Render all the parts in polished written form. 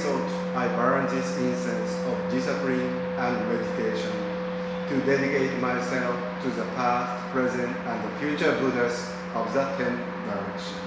thought, I burn this incense of discipline and meditation to dedicate myself to the past, present, and the future Buddhas of the 10 directions.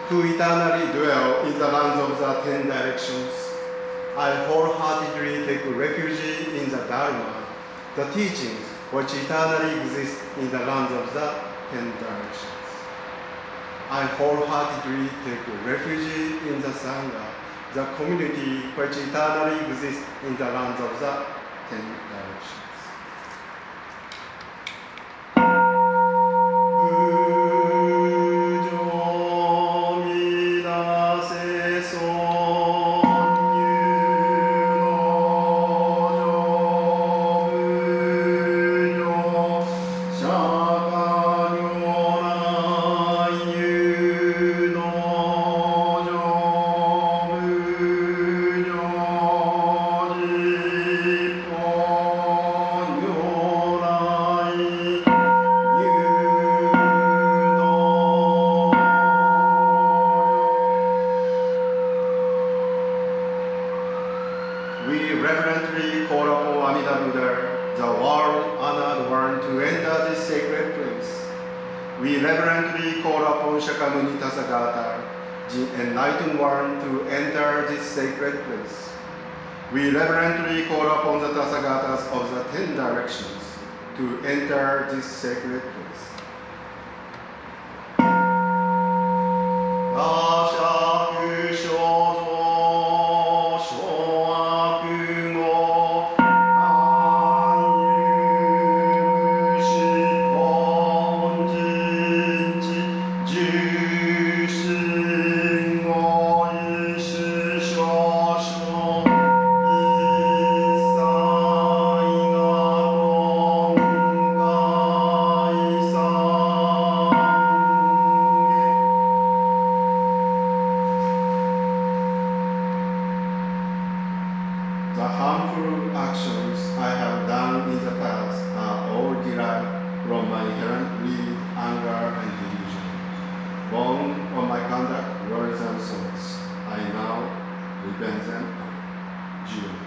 Who eternally dwell in the lands of the 10 directions. I wholeheartedly take refuge in the Dharma, the teachings which eternally exist in the lands of the 10 directions. I wholeheartedly take refuge in the Sangha, the community which eternally exists in the lands of the 10 directions. Enlightened one to enter this sacred place. We reverently call upon the Tathagatas of the 10 directions to enter this sacred place. Yeah.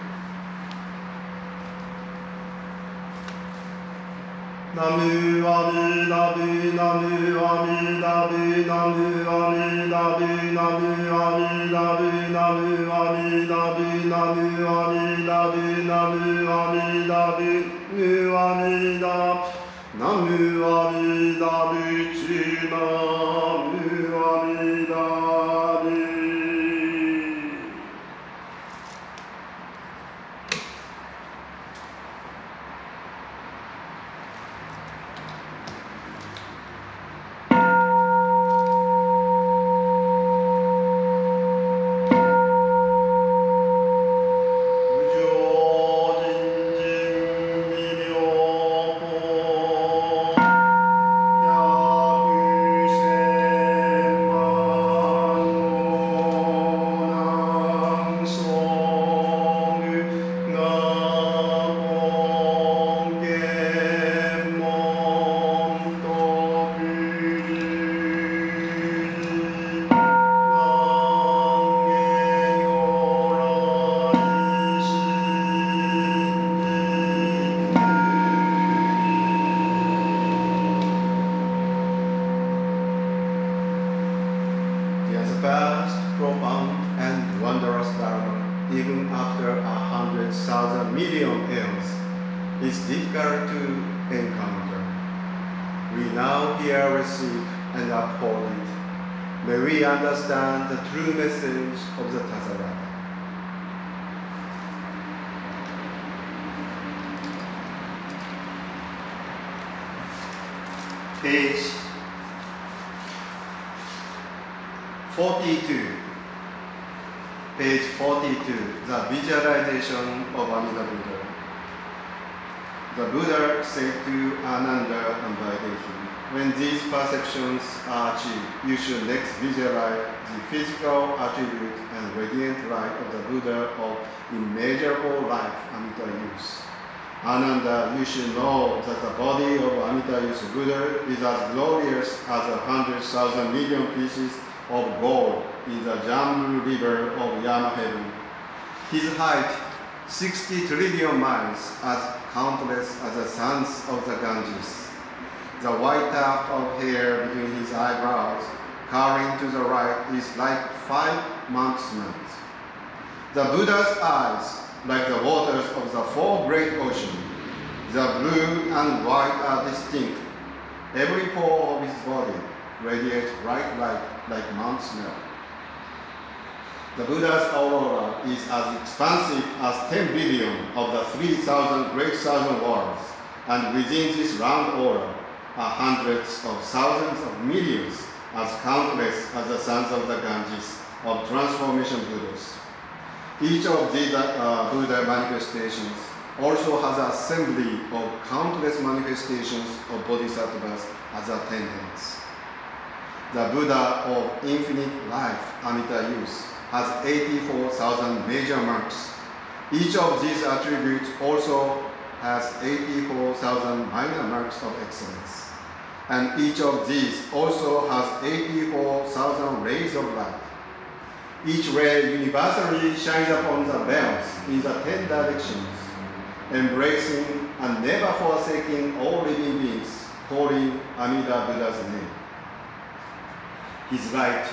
vast, profound, and wondrous Dharma, even after 100,000 million eons, is difficult to encounter. We now here receive and uphold it. May we understand the true message of the Tathagata. Page 42. Page 42, the visualization of Amida Buddha. The Buddha said to Ananda and Vaidesi, when these perceptions are achieved, you should next visualize the physical attribute and radiant light of the Buddha of immeasurable life, Amida use. Ananda, you should know that the body of Amida use Buddha is as glorious as 100,000 million pieces of gold in the Jambu river of Yama heaven. His height, 60 trillion miles, as countless as the sands of the Ganges. The white tuft of hair between his eyebrows, curling to the right, is like 5 months' months. The Buddha's eyes, like the waters of the 4 great oceans. The blue and white are distinct. Every pore of his body radiates bright light like Mount Snow. The Buddha's aurora is as expansive as 10 billion of the 3,000 great thousand worlds, and within this round aura are hundreds of thousands of millions, as countless as the sons of the Ganges of transformation Buddhas. Each of these Buddha manifestations also has an assembly of countless manifestations of bodhisattvas as attendants. The Buddha of infinite life, Amida use, has 84,000 major marks. Each of these attributes also has 84,000 minor marks of excellence. And each of these also has 84,000 rays of light. Each ray universally shines upon the realms in the 10 directions, embracing and never forsaking all living beings, calling Amida Buddha's name. His light,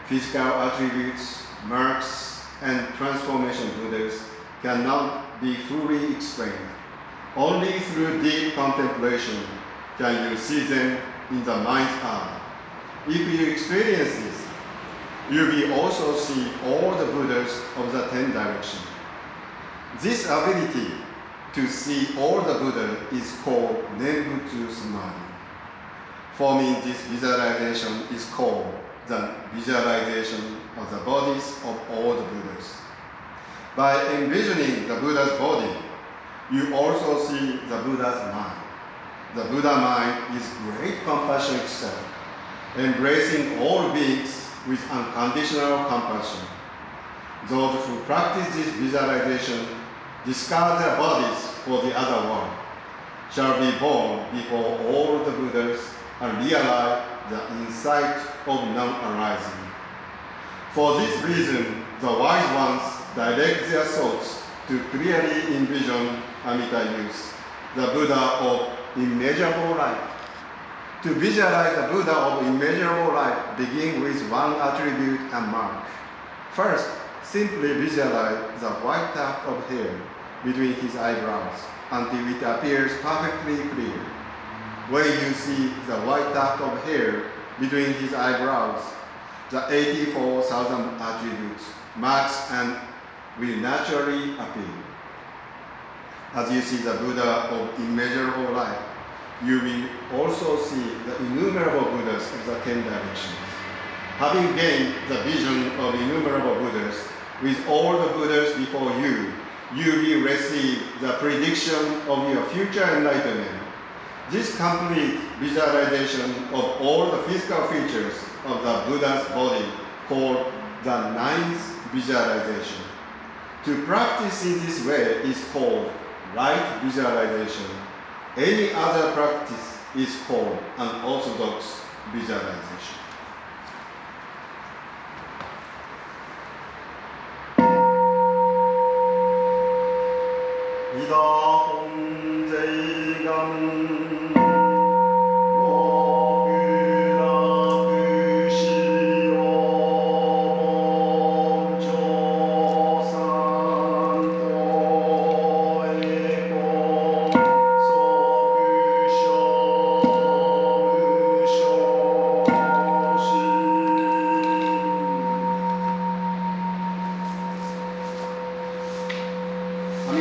physical attributes, marks, and transformation Buddhas cannot be fully explained. Only through deep contemplation can you see them in the mind's eye. If you experience this, you will also see all the Buddhas of the 10 directions. This ability to see all the Buddha is called Nembutsu Samadhi. Forming this visualization is called the visualization of the bodies of all the Buddhas. By envisioning the Buddha's body, you also see the Buddha's mind. The Buddha mind is great compassion itself, embracing all beings with unconditional compassion. Those who practice this visualization, discard their bodies for the other world, shall be born before all the Buddhas and realize the insight of non-arising. For this reason, the wise ones direct their thoughts to clearly envision Amida use, the Buddha of immeasurable light. To visualize the Buddha of immeasurable light, begin with one attribute and mark. First, simply visualize the white tuft of hair between his eyebrows until it appears perfectly clear. When you see the white tuft of hair between his eyebrows, the 84,000 attributes, marks, and will naturally appear. As you see the Buddha of immeasurable light, you will also see the innumerable Buddhas of the 10 directions. Having gained the vision of innumerable Buddhas, with all the Buddhas before you, you will receive the prediction of your future enlightenment. This complete visualization of all the physical features of the Buddha's body, called the ninth visualization. To practice in this way is called right visualization. Any other practice is called unorthodox visualization.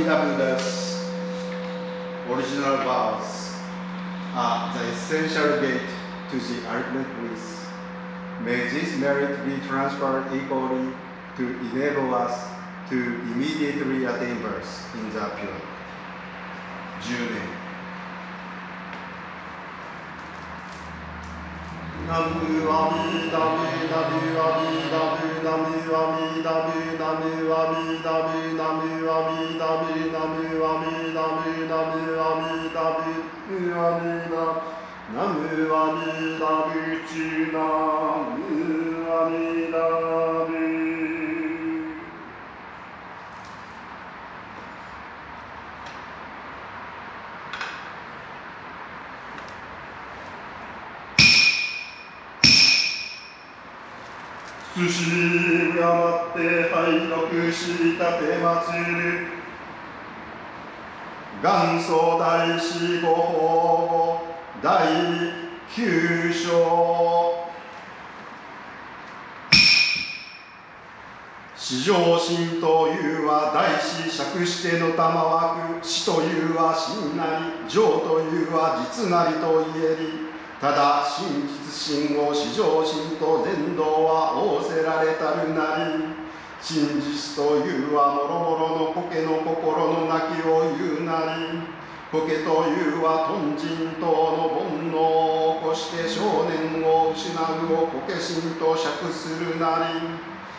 the Buddha's original vows are the essential gate to the ultimate bliss. May this merit be transferred equally to enable us to immediately attain birth in the pure. 10年。ナムアミダブナムアミダブナムアミダブナムアミダブナムアミダブナムアミダブナムアミダブアミダナムアミダブチナムアミダブ寿司敬って拝読したてまつる元祖大師ご法第9章至上心というは大師釈しての玉枠死というは真なり情というは実なりと言えりただ真実心を至上心と伝道は仰せられたるなり真実というはもろもろの苔の心の泣きを言うなり苔というは貪心等の煩悩を起こして少年を失うを苔心と釈するなり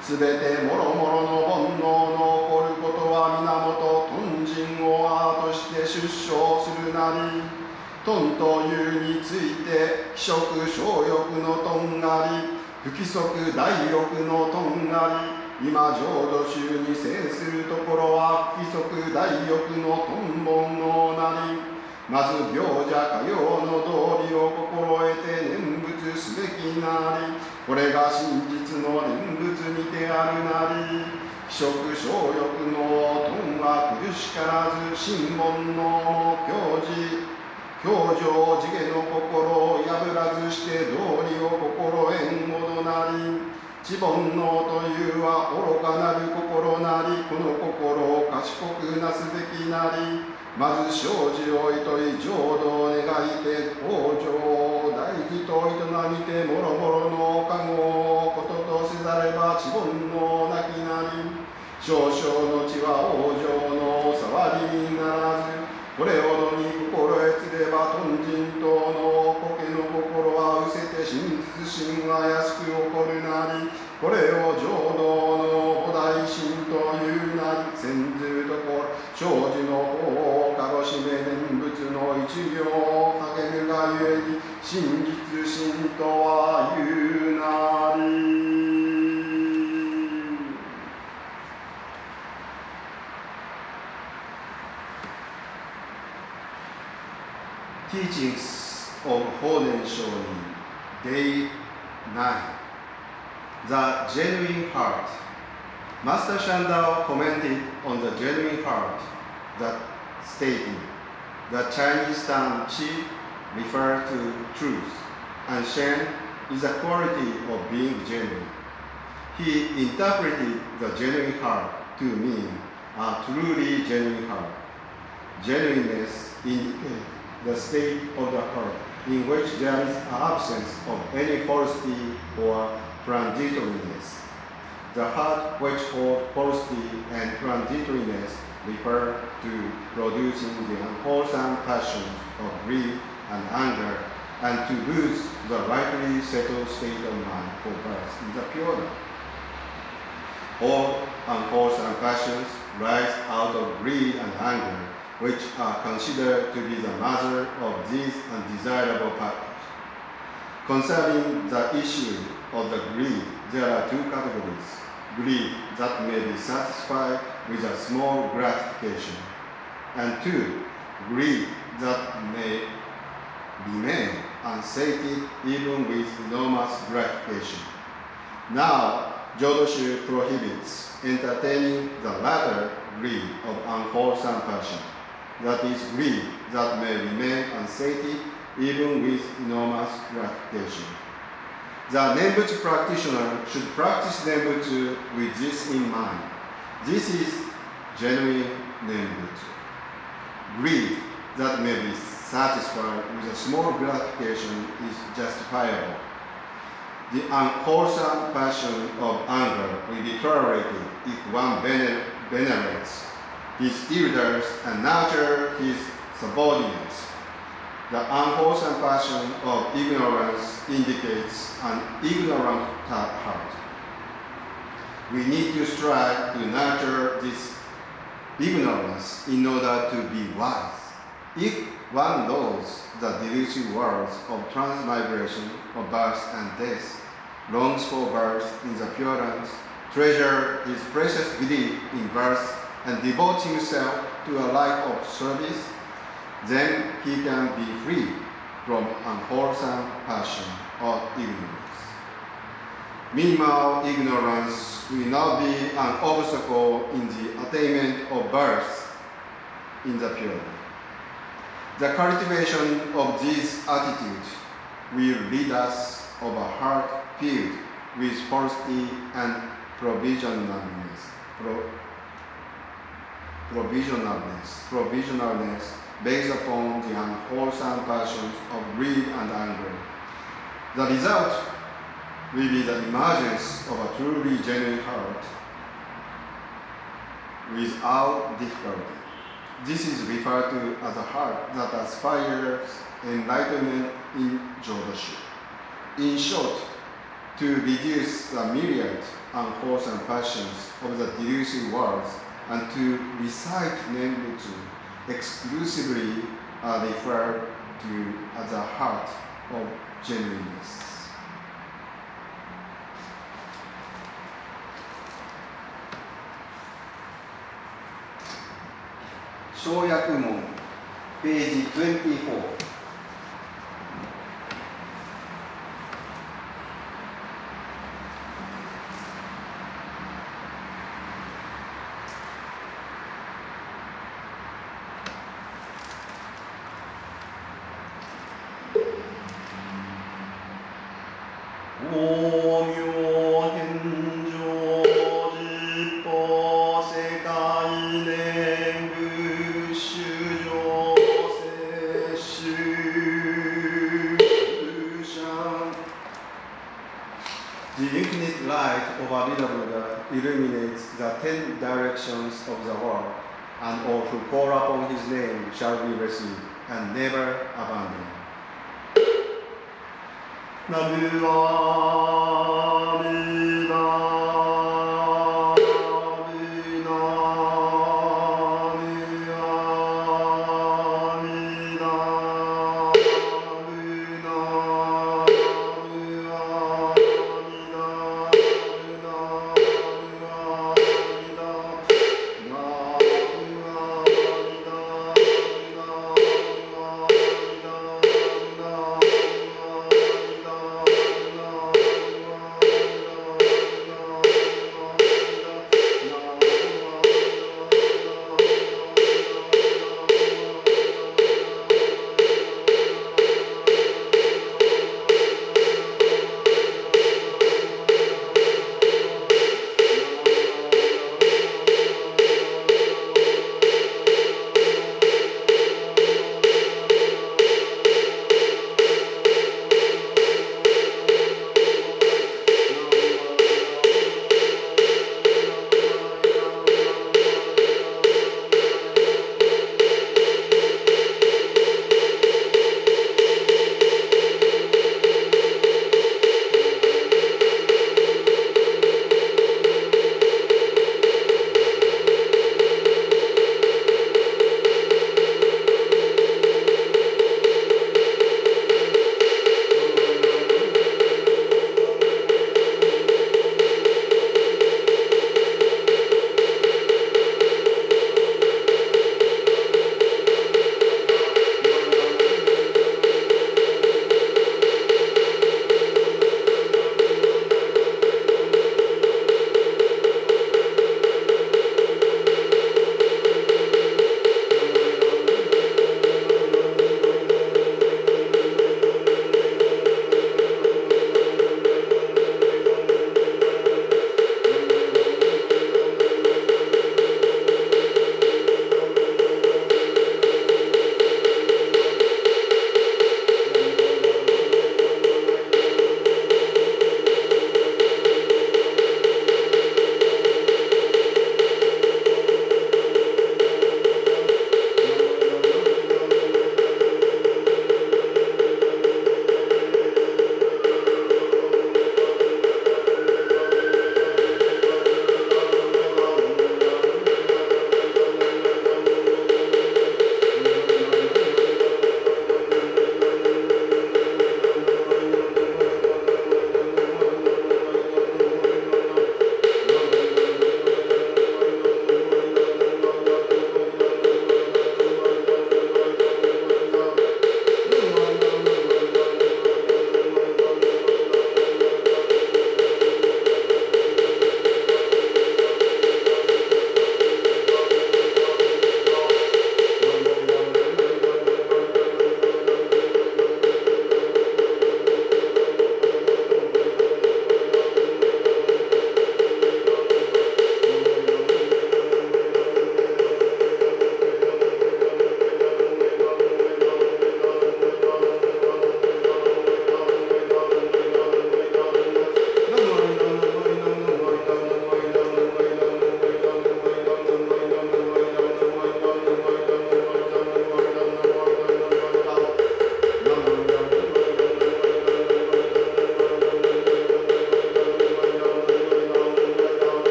すべてもろもろの煩悩の起こることは源貪心をアーとして出生するなり貪というについて気色小欲の貪がり不規則大欲の貪がり今浄土宗に制するところは不規則大欲の貪煩悩なりまず行者かようの道理を心得て念仏すべきなりこれが真実の念仏にてあるなり気色小欲の貪は苦しからず真言の教示表情地下の心を破らずして道理を心得んものなり知煩悩というは愚かなる心なりこの心を賢くなすべきなりまず生じをいとい浄土を願いて往生を大事と営みてもろもろの加護をこととせざれば知煩悩なきなり少々の地は往生の触りにならずこれほどに心得つれば貪心等の苔の心は失せて真実心が安く起こるなりこれを浄土の菩提心というなり先ずるところ生じの方をかごしめ念仏の一行を励むがゆえに真実心とはいうなりTeachings of Honen Shonin, Day 9. The Genuine Heart. Master Shan-tao commented on the genuine heart that stated the Chinese term Chi refers to truth, and Shen is a quality of being genuine. He interpreted the genuine heart to mean a truly genuine heart. Genuineness indicates the state of the heart in which there is an absence of any falsity or transitoriness. The heart which holds falsity and transitoriness refer to producing the unwholesome passions of greed and anger and to lose the rightly settled state of mind for birth in the pure life. All unwholesome passions rise out of greed and anger, which are considered to be the mother of these undesirable passions. Concerning the issue of the greed, there are two categories. Greed that may be satisfied with a small gratification, and two, greed that may remain unsated even with enormous gratification. Now, Jodo Shu prohibits entertaining the latter greed of unwholesome passion. That is greed that may remain unsated even with enormous gratification. The Nembutsu practitioner should practice Nembutsu with this in mind. This is genuine Nembutsu. Greed that may be satisfied with a small gratification is justifiable. The unwholesome passion of anger will be tolerated if one venerates his elders and nurtures his subordinates. The unwholesome passion of ignorance indicates an ignorant heart. We need to strive to nurture this ignorance in order to be wise. If one knows the delusive worlds of transmigration, of birth and death, longs for birth in the Pure Lands, treasures his precious belief in birth, and devotes himself to a life of service, then he can be free from unwholesome passion or ignorance. Minimal ignorance will not be an obstacle in the attainment of birth in the Pure Land. The cultivation of these attitudes will lead us of a heart filled with falsity and provisionalness based upon the unwholesome passions of greed and anger. The result will be the emergence of a truly genuine heart without difficulty. This is referred to as a heart that aspires enlightenment in Jodo Shu. In short, to reduce the myriad unwholesome passions of the delusive worlds and to recite Nembutsu exclusively are referred to as a heart of genuineness. 小約文ページ24。The infinite light of a Buddha illuminates the 10 directions of the world, and all who call upon his name shall be received and never abandoned.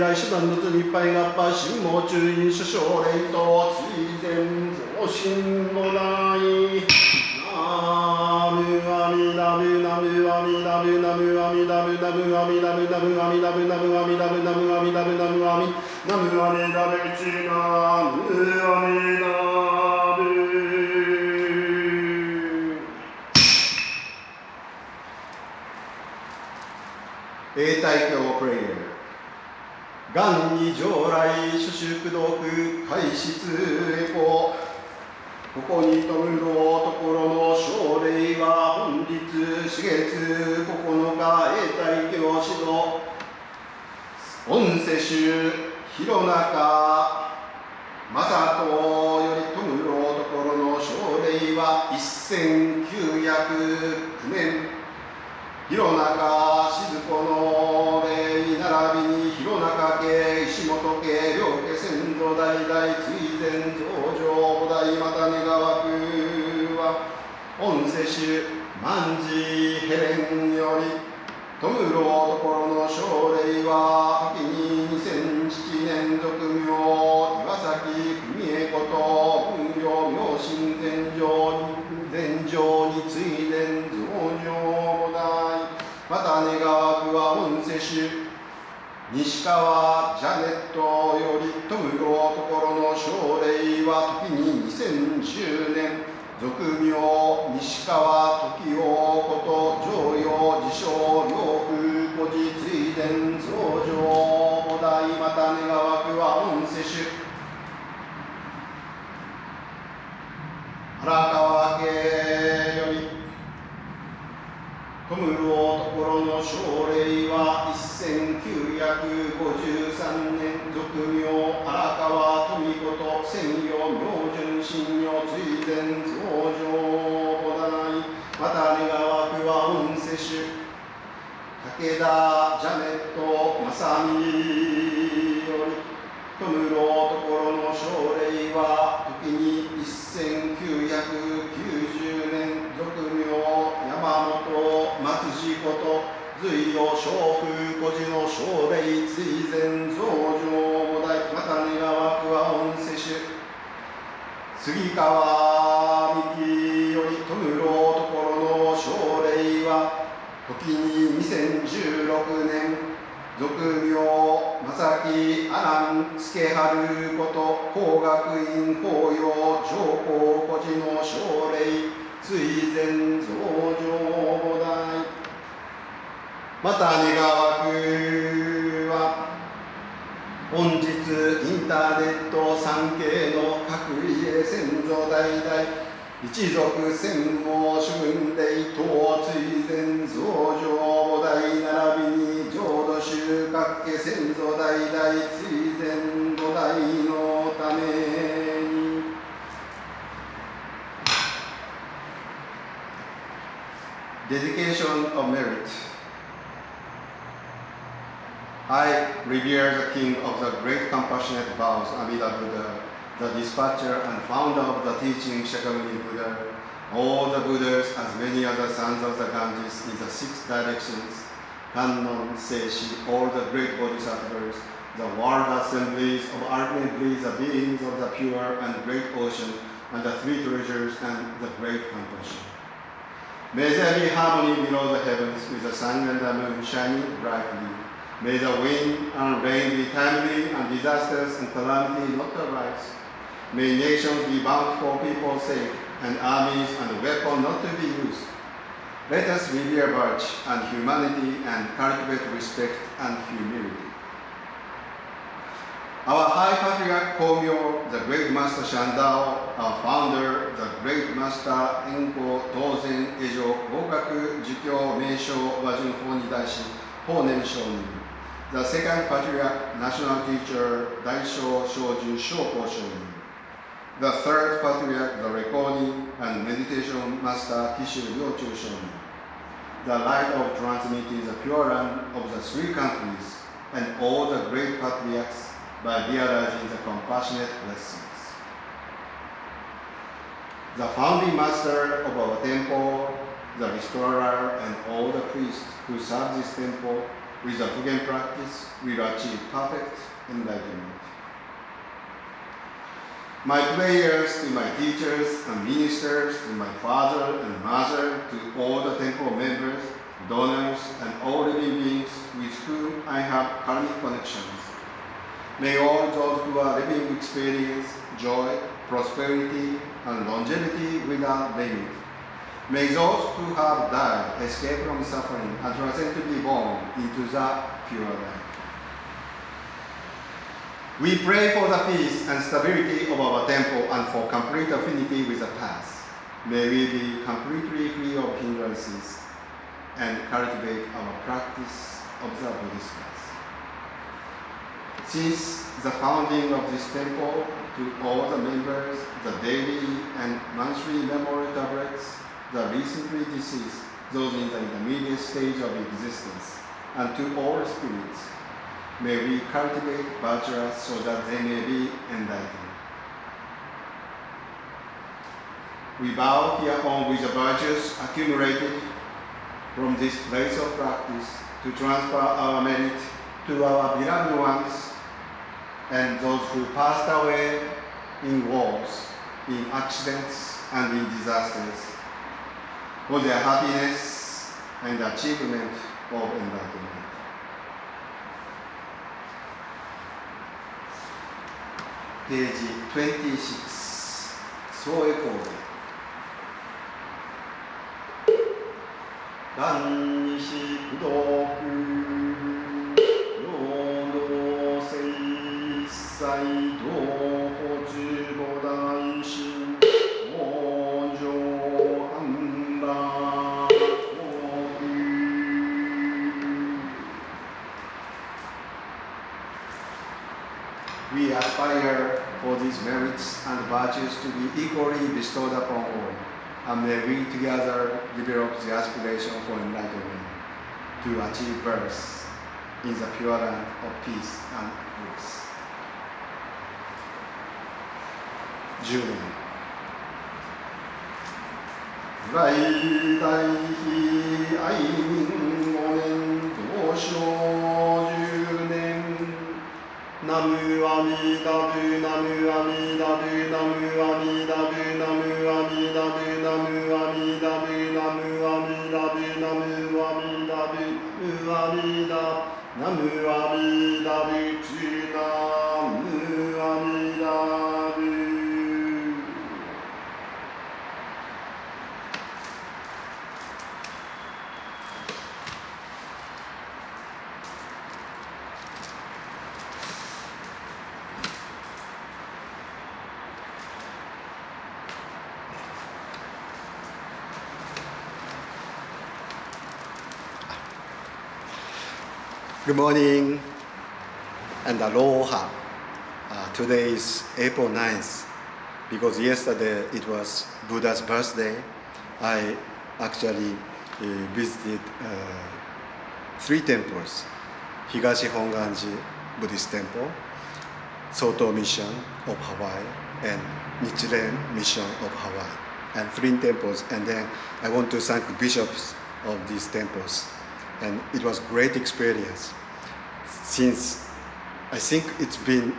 来手段の図にいっぱいがっぱ心も注意諸奨励と追善増進もないナムアミダブナムアミダブナムアミダブナムアミダブナムアミダブナムアミダブナムアミダブナムアミナムアミダブチナムアミダブ永代教プレイヤー願に上来諸宿毒開室エコここにとむろところの奨励は本日4月9日永代教指導御世主弘中正人よりとむろところの奨励は1909年弘中静子の礼並びに弘中家石本家両家先祖代々追善増上五代また願わくは御世主万事ヘレンよりとむろところの奨励は時に2007年俗名岩崎文江こと文領明神禅上に追善増上五代また願わくは御世主西川ジャネットよりとむろところの奨励は時に2010年俗名西川時代こと常用自称両夫故事追善増上五代また願わくは御世主荒川家よりとむろところの奨励は1953年俗名荒川富子と専用明順信用追善増上五代また願わくは御世主武田ジャネット正美よりとむろところの奨励は時に1990年俗名山本松次こと随与小風故事の奨励追善増上五代また願わくは御世主杉川美樹よりとむろところの奨励は時に2016年俗名正木阿南助春こと工学院法要上皇故事の奨励追善増上五代また願わくは本日インターネット産経の各家先祖代々一族専門主分霊等追善増上五代並びに浄土宗各家先祖代々追善五代のためにDedication of Merit I revere the king of the great compassionate vows, Amida Buddha, the dispatcher and founder of the teaching Shakyamuni Buddha, all the Buddhas, as many other sons of the Ganges in the six directions, Kannon, Seishi, all the great bodhisattvas, the world assemblies of ultimately the beings of the pure and great ocean, and the three treasures and the great compassion. May there be harmony below the heavens with the sun and the moon shining brightly. May the wind and rain be timely and disasters and calamity not arise. May nations be bountiful, people safe, and armies and weapons not to be used. Let us revere virtue and humanity and cultivate respect and humility. Our High Patriarch Komyo, the Great Master Shan-tao, our founder, the Great Master Enko Tozen Ejo Kogaku Jikyo Meisho Wajun Honidashi Honen Shonin, the Second Patriarch National Teacher Daisho Shojun Shoko Shonin, the Third Patriarch, the Recording and Meditation Master Kishu Ryochu Shonin, the light of transmitting the pure land of the three countries, and all the great patriarchs by realizing the compassionate blessings. The founding master of our temple, the restorer, and all the priests who serve this temple, with the Fugen practice, will achieve perfect enlightenment. My prayers to my teachers and ministers, to my father and mother, to all the temple members, donors, and all living beings with whom I have karmic connections. May all those who are living experience joy, prosperity, and longevity without limit. May those who have died escape from suffering and transcend to be born into the pure life. We pray for the peace and stability of our temple and for complete affinity with the past. May we be completely free of hindrances and cultivate our practice of the Buddhist path. Since the founding of this temple, to all the members, the daily and monthly memorial tablets, the recently deceased, those in the intermediate stage of existence, and to all spirits, may we cultivate virtues so that they may be enlightened. We bow here on with the virtues accumulated from this place of practice to transfer our merit to our beloved ones and those who passed away in wars, in accidents, and in disasters, for their happiness and achievement of enlightenment. Page 26, Soe Kode. 願にし不動空労働性一切同保持菩提心往生安楽国 We aspire for these merits and virtues to be equally bestowed upon all. And may we together develop the aspiration for enlightenment to achieve birth in the pure land of peace and bliss. 10年来大悲愛人5年同生10年ナムアミダブナムアミダブナムアミダブナムアミダブナムアミダブナムアミダブナムアミダブナムアミダナムアミダブチナムアミダブ Good morning and aloha. Today is April 9th. Because yesterday it was Buddha's birthday, I actually visited 3 temples. Higashi Honganji Buddhist Temple, Soto Mission of Hawaii, and Nichiren Mission of Hawaii. And 3 temples, and then I want to thank bishops of these temples. And it was a great experience. Since I think it's been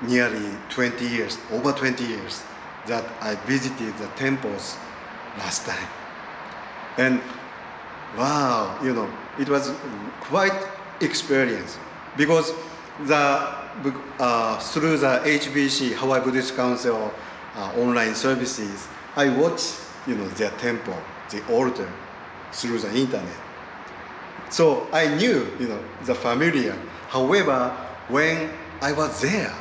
nearly 20 years, over 20 years, that I visited the temples last time. And wow, it was quite experience because through the HBC, Hawaii Buddhist Council online services, I watched their temple, the altar, through the internet. So I knew, the familiar. However, when I was there,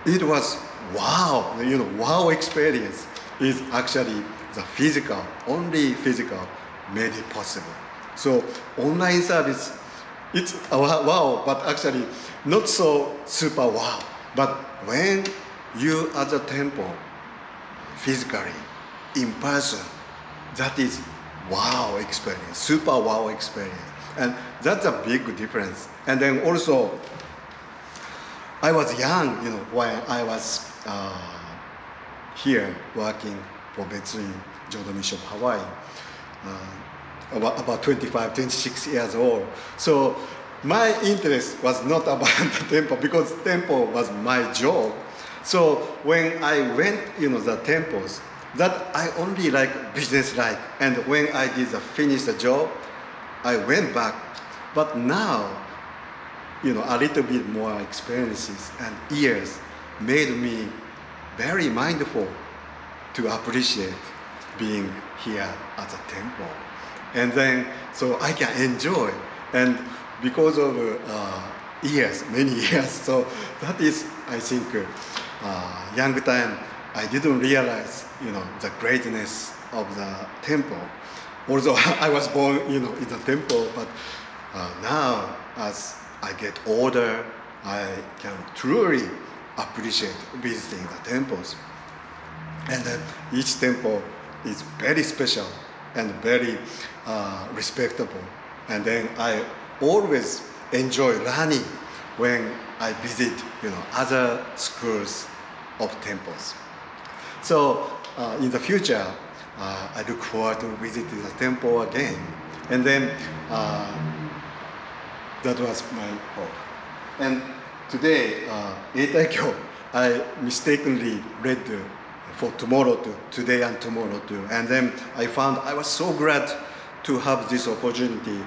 it was wow, wow experience is actually the physical, only physical made it possible. So online service, it's wow, but actually not so super wow. But when you at the temple, physically, in person, that is wow experience, super wow experience. And that's a big difference. And then also, I was young, when I was here working for Betsui Jodo Mission of Hawaii. about 25, 26 years old. So my interest was not about the temple because temple was my job. So when I went, the temples, that I only like business-like. And when I did finish the job, I went back. But now, a little bit more experiences and years made me very mindful to appreciate being here at the temple. And then, so I can enjoy. And because of years, many years, so that is, I think, young time, I didn't realize, the greatness of the temple. Although I was born, in the temple, but now as I get older, I can truly appreciate visiting the temples. And then each temple is very special and very respectable. And then I always enjoy learning when I visit, other schools of temples. So in the future, I look forward to visiting the temple again. And then that was my hope. And today, Eitaikyo, I mistakenly read for tomorrow too, today and tomorrow too. And then I found I was so glad to have this opportunity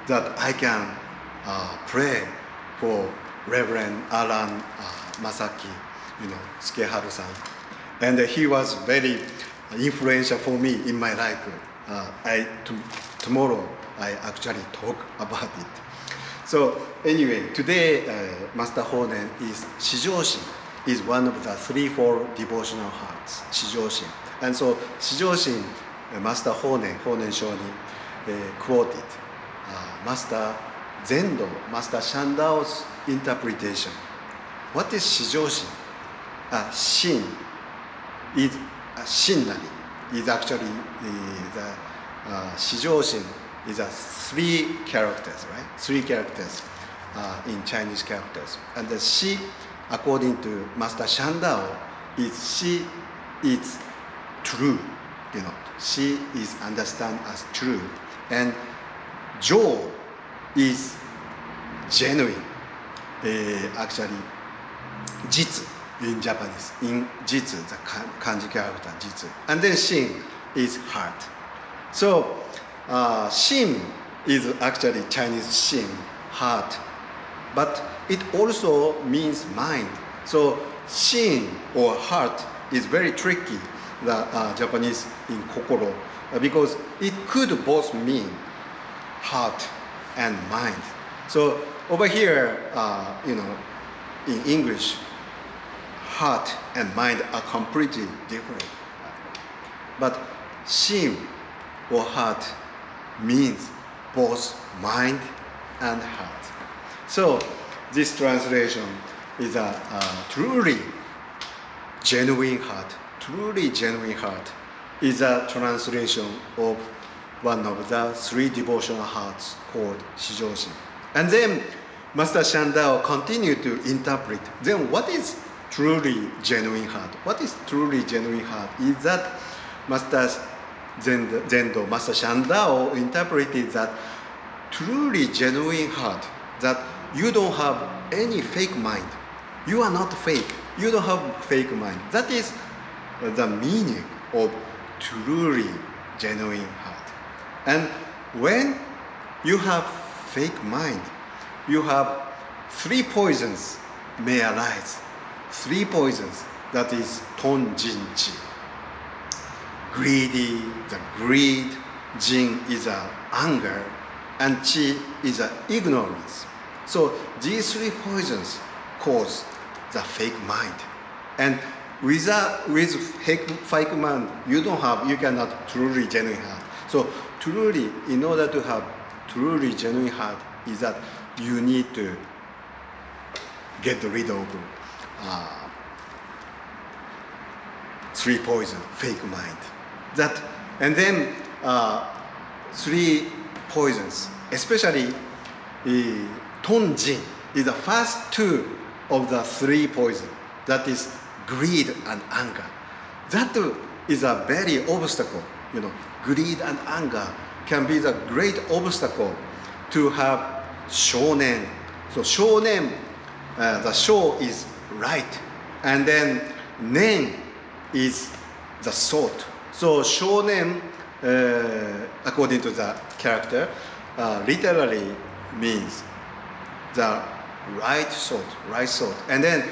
that I can pray for Reverend Alan Masaki, Sukeharu-san. And he was very influential for me in my life. Tomorrow I actually talk about it. So anyway, today Master Honen is Shijōshin, is one of the threefold devotional hearts, Shijōshin. And so Shijōshin, Master Honen Shonin, quoted Master Zendo, Master Shan-tao's interpretation. What is Shijōshin? Shin is Shinnari, is actually the Shijōshin is three characters, right? Three characters in Chinese characters. And the Shi, according to Master Shan-tao, Shi is true, Shi is understood as true. And Jo is genuine, actually, Jitsu in Japanese, in Jitsu, the kanji character Jitsu. And then Shin is heart. So Shin is actually Chinese Shin, heart, but it also means mind. So Shin or heart is very tricky, the Japanese in kokoro, because it could both mean heart and mind. So over here, in English, heart and mind are completely different. But Shin or heart means both mind and heart. So this translation is a truly genuine heart. Truly genuine heart is a translation of one of the three devotional hearts called Shijōshin. And then Master Shan-tao continued to interpret. Then what is truly genuine heart? What is truly genuine heart? Is that Master Zendo, Master Shan-tao interpreted that truly genuine heart, that you don't have any fake mind. You are not fake. You don't have fake mind. That is the meaning of truly genuine heart. And when you have fake mind, you have three poisons may arise. Three poisons, that is tonjinchi. Greedy, the greed, jin is anger, and chi is ignorance. So these three poisons cause the fake mind. And with fake mind, you cannot truly genuine heart. So truly, in order to have truly genuine heart, is that you need to get rid of three poison, fake mind. And then three poisons, especially tonjin is the first two of the three poisons. That is greed and anger. That is a very obstacle. Greed and anger can be the great obstacle to have shonen. So shonen, the sho is right, and then nen is the thought. So shonen, according to the character, literally means the right thought. And then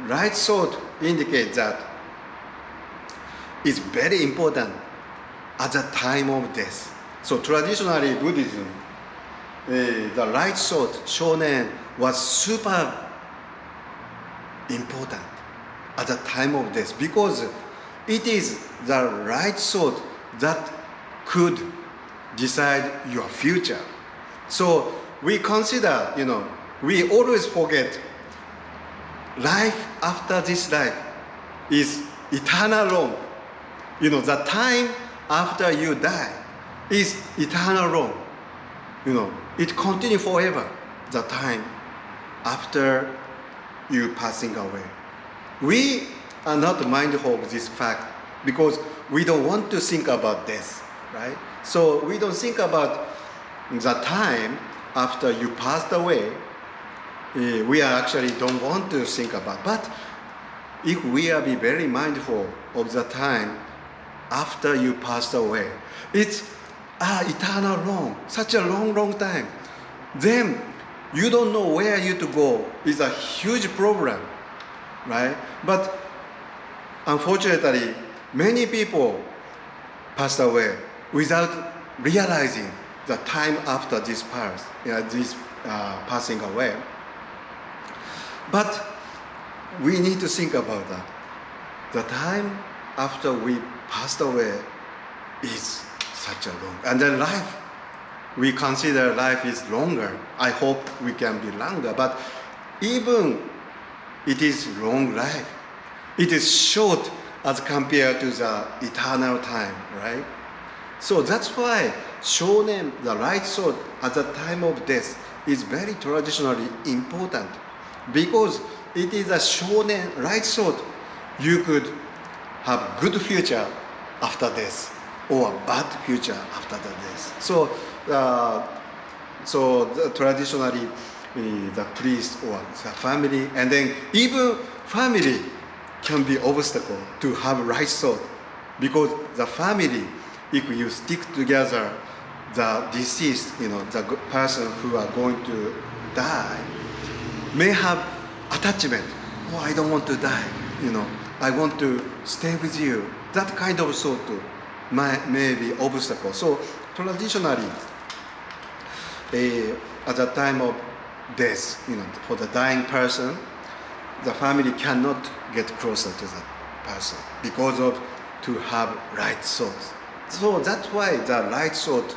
right thought indicates that it's very important at the time of death. So traditionally Buddhism, the right thought, shonen, was super important at the time of death because it is the right thought that could decide your future. So we consider, we always forget life after this life is eternal long. The time after you die is eternal long. It continues forever, the time after you passing away. We are not mindful of this fact because we don't want to think about death, right? So we don't think about the time after you passed away. We actually don't want to think about. But if we are be very mindful of the time after you passed away, it's eternal long, such a long time. Then you don't know where you to go. It's a huge problem, right? But unfortunately, many people passed away without realizing the time after this passing away. But we need to think about that. The time after we passed away is such a long. And then life, we consider life is longer. I hope we can be longer. But even it is long life, it is short as compared to the eternal time, right? So that's why shonen, the right thought at the time of death, is very traditionally important. Because it is a shonen, right thought, you could have good future after death or bad future after the death. So traditionally, the priest or the family, and then even family can be obstacle to have right thought, because the family, if you stick together, the deceased, the person who are going to die, may have attachment. Oh, I don't want to die. I want to stay with you. That kind of thought may be obstacle. So traditionally, at the time of death, for the dying person, the family cannot get closer to that person because of to have right thought. So that's why the right thought,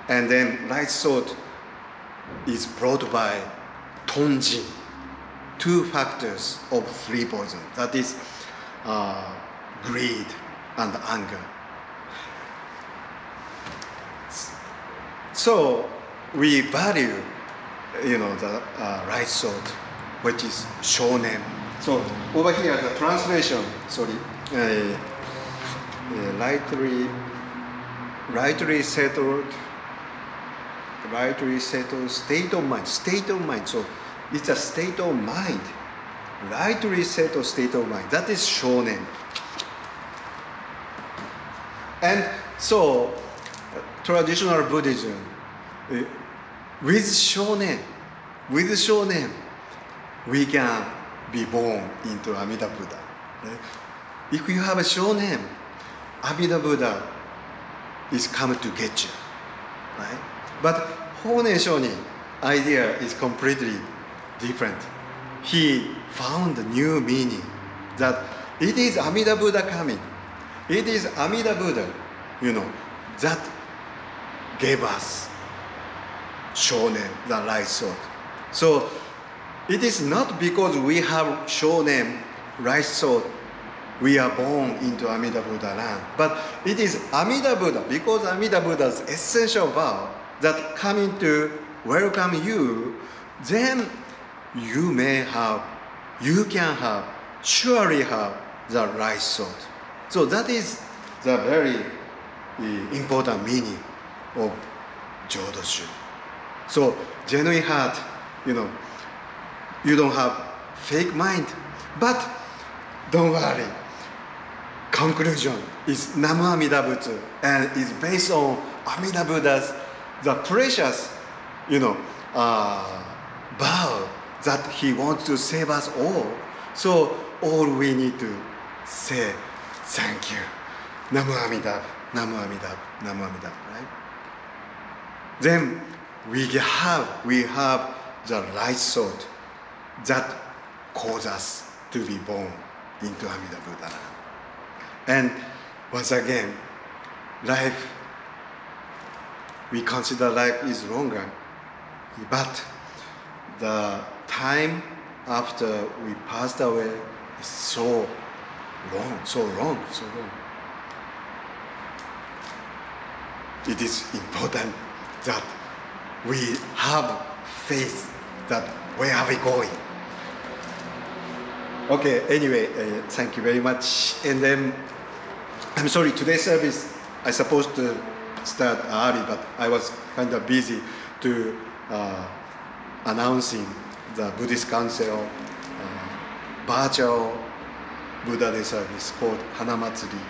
and then right thought is brought by tonjin, two factors of three poison. That is greed and anger. So we value, the right thought, which is shonen. So over here, the translation, rightly settled state of mind. So it's a state of mind. Rightly settled state of mind. That is shonen. And so traditional Buddhism, with shonen, we can be born into Amida Buddha. Right? If you have a shonen, Amida Buddha is coming to get you. Right? But Honen Shonin idea is completely different. He found a new meaning that it is Amida Buddha coming. It is Amida Buddha, that gave us shonen, the right thought. So it is not because we have shonen, right thought, we are born into Amida Buddha land. But it is Amida Buddha, because Amida Buddha's essential vow that coming to welcome you, then you can surely have the right thought. So that is the very important meaning of Jodo Shu. So, genuine heart, you know, you don't have fake mind, but don't worry. Conclusion is Namu Amida Butsu and is based on Amida Buddha's the precious, vow that he wants to save us all. So all we need to say thank you. Namu Amida, Namu Amida, Namu Amida, right? Then we have the right thought that causes us to be born into Amida Buddha. And once again, life, we consider life is longer, but the time after we passed away is so long. It is important that we have faith that where are we going? Okay, anyway, thank you very much. And then, I'm sorry, today's service, I supposed to start early, but I was kind of busy to announcing the Buddhist Council virtual Buddha Day service called Hana Matsuri.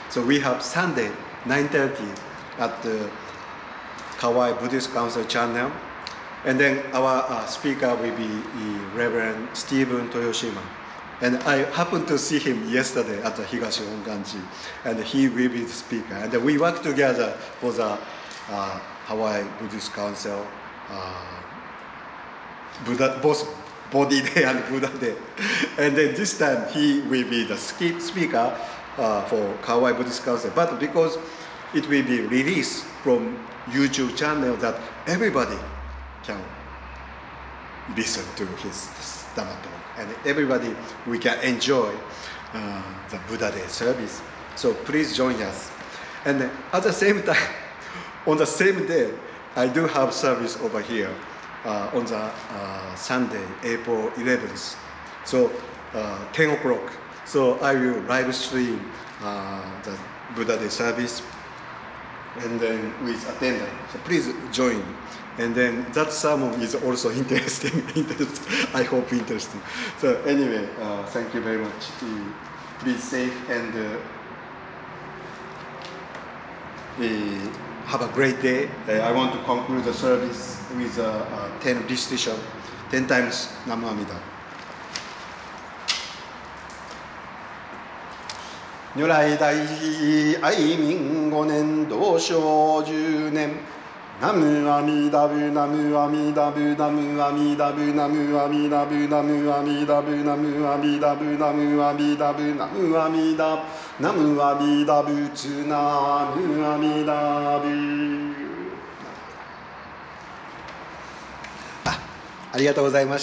So we have Sunday, 9:30 at the Kawai Buddhist Council channel. And then our speaker will be Reverend Stephen Toyoshima. And I happened to see him yesterday at the Higashi Onganji, and he will be the speaker. And we work together for the Hawaii Buddhist Council, both Bodhi Day and Buddha Day. And then this time he will be the speaker for Hawaii Buddhist Council. But because it will be released from YouTube channel that everybody can listen to his Dharma Talk. And everybody, we can enjoy the Buddha Day service. So please join us. And at the same time, on the same day, I do have service over here on the Sunday, April 11th. So 10 o'clock. So I will live stream the Buddha Day service and then with attendance. So please join. And then that sermon is also interesting. I hope interesting. So anyway, thank you very much. Please safe and have a great day. I want to conclude the service with 10 recitation, 10 times Namu Amida. 如来大愛民5年同生10年ナムアミダブナムアミダブナムアミダブナムアミダブナムアミダブナムアミダブナムアミダブナムアミダブナムアミダブツナムアミダブありがとうございました。